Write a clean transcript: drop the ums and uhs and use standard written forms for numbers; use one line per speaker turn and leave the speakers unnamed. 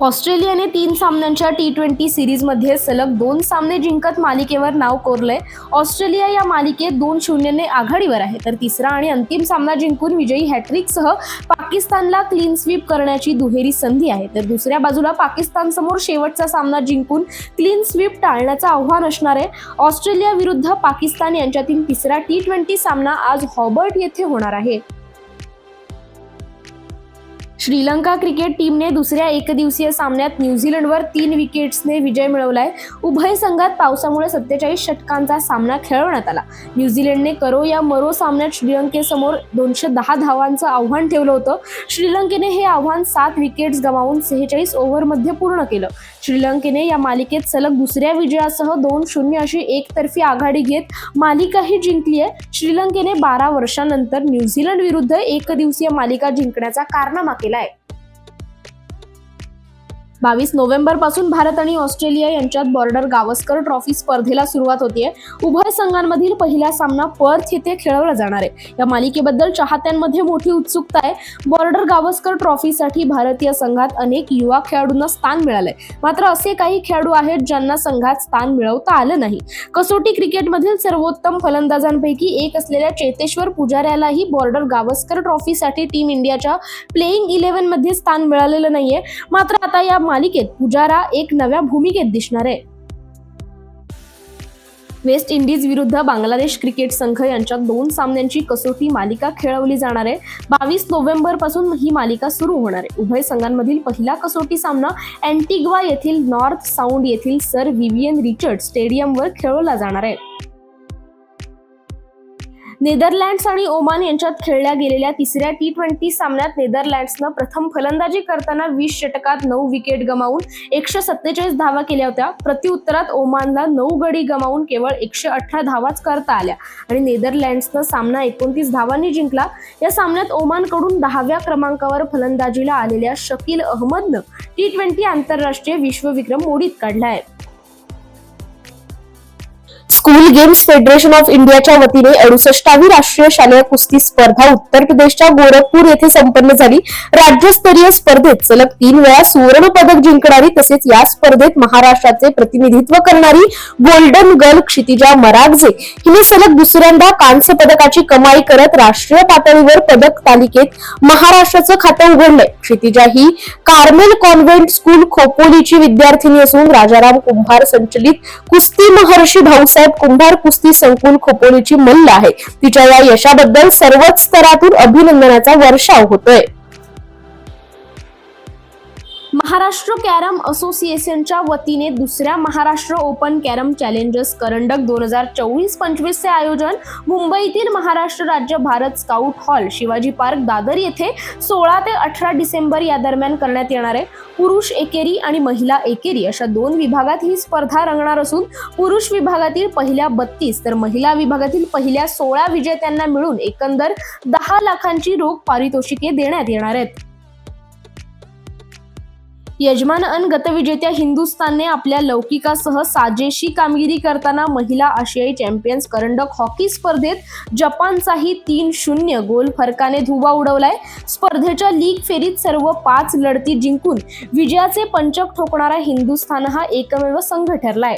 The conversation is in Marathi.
ऑस्ट्रेलियाने 3 सामन्यांच्या T20 सिरीजमध्ये सलग 2 सामने जिंकत मालिकेवर नाव कोरलंय. ऑस्ट्रेलिया या मालिकेत 2-0 ने आघाडीवर आहे, तर तिसरा आणि अंतिम सामना जिंकून विजयी हॅट्रिकसह पाकिस्तानला क्लीन स्वीप करण्याची दुहेरी संधी आहे. तर दुसऱ्या बाजूला पाकिस्तानसमोर शेवटचा सामना जिंकून क्लीन स्वीप टाळण्याचं आव्हान असणार आहे. ऑस्ट्रेलिया विरुद्ध पाकिस्तान यांच्यातील तिसरा T20 सामना आज हॉबर्ट येथे होणार आहे. श्रीलंका क्रिकेट टीमने दुसऱ्या एकदिवसीय सामन्यात न्यूझीलंडवर 3 विकेट्सने विजय मिळवलाय. उभय संघात पावसामुळे 47 षटकांचा सामना खेळवण्यात आला. न्यूझीलंडने करो या मरो सामन्यात श्रीलंकेसमोर 210 धावांचं आव्हान ठेवलं होतं. श्रीलंकेने हे आव्हान 7 विकेट्स गमावून 46 ओव्हरमध्ये पूर्ण केलं. श्रीलंकेने या मालिकेत सलग दुसऱ्या विजयासह 2-0 अशी एकतर्फी आघाडी घेत मालिकाही जिंकली आहे. श्रीलंकेने 12 वर्षांनंतर न्यूझीलंड विरुद्ध एकदिवसीय मालिका जिंकण्याचा कारनामा केलाय. 22 नोव्हेंबर पासून भारत आणि ऑस्ट्रेलिया यांच्यात बॉर्डर गावस्कर ट्रॉफी स्पर्धेला सुरुवात होतीये. उभय संघांमधील पहिला सामना पर्थ येथे खेळवला जाणार आहे. या मालिकेबद्दल चाहत्यांमध्ये मोठी उत्सुकता आहे. बॉर्डर गावस्कर ट्रॉफीसाठी भारतीय संघात अनेक युवा खेळाडूंना स्थान मिळालंय. मात्र असे काही खेळाडू आहेत ज्यांना संघात स्थान मिळवता आलं नाही. कसोटी क्रिकेटमधील सर्वोत्तम फलंदाजांपैकी एक असलेल्या चेतेश्वर पुजाऱ्यालाही बॉर्डर गावस्कर ट्रॉफीसाठी टीम इंडियाच्या प्लेइंग 11 मध्ये स्थान मिळालेलं नाहीये. मात्र आता या मालिकेत पुजारा एक नव्या भूमिकेत दिसणार आहे. वेस्ट इंडिज विरुद्ध बांगलादेश क्रिकेट संघ यांच्यात 2 सामन्यांची कसोटी मालिका खेळवली जाणार आहे. 22 नोव्हेंबर पासून ही मालिका सुरू होणार आहे. उभय संघांमधील पहिला कसोटी सामना अँटिग्वा येथील नॉर्थ साउंड येथील सर विवियन रिचर्ड स्टेडियमवर खेळवला जाणार आहे. नेदरलँड्स आणि ओमान यांच्यात खेळल्या गेलेल्या तिसऱ्या T20 सामन्यात नेदरलँड्सनं प्रथम फलंदाजी करताना 20 षटकात 9 विकेट गमावून 147 धावा केल्या होत्या. प्रत्युत्तरात ओमानला 9 गडी गमावून केवळ 118 धावाच करता आल्या आणि नेदरलँड्सनं सामना 29 धावांनी जिंकला. या सामन्यात ओमानकडून 10व्या क्रमांकावर फलंदाजीला आलेल्या शकील अहमदनं T20 आंतरराष्ट्रीय विश्वविक्रम मोडीत काढलाय.
स्कूल गेम्स फेडरेशन ऑफ इंडियाच्या वतीने 68वी राष्ट्रीय शालेय कुस्ती स्पर्धा उत्तर प्रदेशच्या गोरखपूर येथे संपन्न झाली. राज्यस्तरीय स्पर्धेत सलग 3 वेळा सुवर्ण पदक जिंकणारी तसेच या स्पर्धेत महाराष्ट्राचे प्रतिनिधित्व करणारी गोल्डन गर्ल क्षितिजा मरागजे हिने सलग दुसऱ्यांदा कांस्य पदकाची कमाई करत राष्ट्रीय पातळीवर पदक तालिकेत महाराष्ट्राचं खातं उघडलंय. क्षितिजा ही कार्मेल कॉन्व्हेंट स्कूल खोपोलीची विद्यार्थिनी असून राजाराम कुंभार संचलित कुस्ती महर्षी भाऊसाहेब कुंभार कुस्ती संकुल खोपोलीची मल्ल आहे. तिच्या या यशाबद्दल सर्वच स्तरातून अभिनंदनाचा वर्षाव होतोय.
महाराष्ट्र कॅरम असोसिएशनच्या वतीने दुसऱ्या महाराष्ट्र ओपन कॅरम चॅलेंजर्स करंडक 2024-25 चे आयोजन मुंबईतील महाराष्ट्र राज्य Bharat scout hall Shivaji park Dadar येथे 16 ते 18 डिसेंबर या दरम्यान करण्यात येणार आहे. पुरुष एकेरी आणि महिला एकेरी अशा 2 विभागात ही स्पर्धा रंगणार असून पुरुष विभागातील पहिल्या 32 तर महिला विभागातील पहिल्या 16 विजेत्यांना मिळून एकंदर 10 लाखांची रोख पारितोषिके देण्यात येणार आहेत. यजमान गतविजेत्या हिंदुस्थानने आपल्या लौकिकासह साजेशी कामगिरी करताना महिला आशियाई चॅम्पियन्स करंडक हॉकी स्पर्धेत जपानचाही 3-0 गोल फरकाने धुव्वा उडवलाय. स्पर्धेच्या लीग फेरीत सर्व 5 लढती जिंकून विजयाचे पंचक ठोकणारा हिंदुस्थान हा एकमेव संघ ठरलाय.